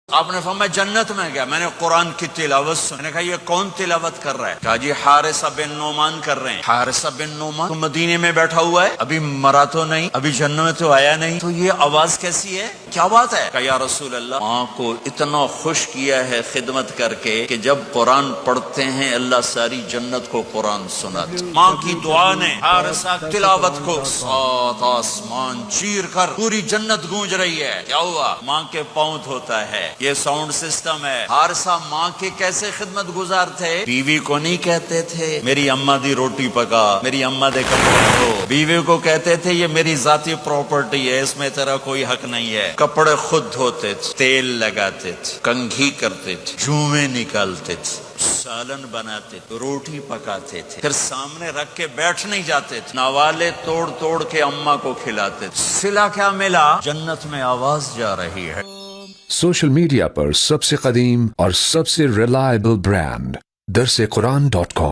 आपने फरमाया जन्नत में गया, मैंने कुरान की तिलावत सुनी। मैंने कहा ये कौन तिलावत कर रहा है? कहा जी हारिसा बिन नोमान कर रहे हैं। हारिसा बिन नोमान तो मदीने में बैठा हुआ है, अभी मरा तो नहीं, अभी जन्नत में तो आया नहीं, तो ये आवाज कैसी है, क्या बात है? कहा या रसूल अल्लाह, माँ को इतना खुश किया है खिदमत करके कि जब कुरान पढ़ते हैं अल्लाह सारी जन्नत को कुरान सुनाते। माँ की दुआ ने हारिसा तिलावत को सात आसमान चीर कर पूरी जन्नत गूंज रही है। क्या हुआ? माँ के पाँव धोता है, ये साउंड सिस्टम है। हारिसा माँ के कैसे खिदमत गुजार थे? बीवी को नहीं कहते थे मेरी अम्मा दी रोटी पका, मेरी अम्मा दे कपड़े धो। बीवी को कहते थे ये मेरी जाती प्रॉपर्टी है, इसमें तेरा कोई हक नहीं है। कपड़े खुद धोते थे, तेल लगाते थे, कंघी करते थे, जुएं निकालते थे, सालन बनाते थे, रोटी पकाते थे, फिर सामने रख के बैठ नहीं जाते थे, नवाले तोड़ तोड़ के अम्मा को खिलाते थे। सिला क्या मिला? जन्नत में आवाज जा रही है। सोशल मीडिया पर सबसे कदीम और सबसे रिलायबल ब्रांड दरसेकुरान.com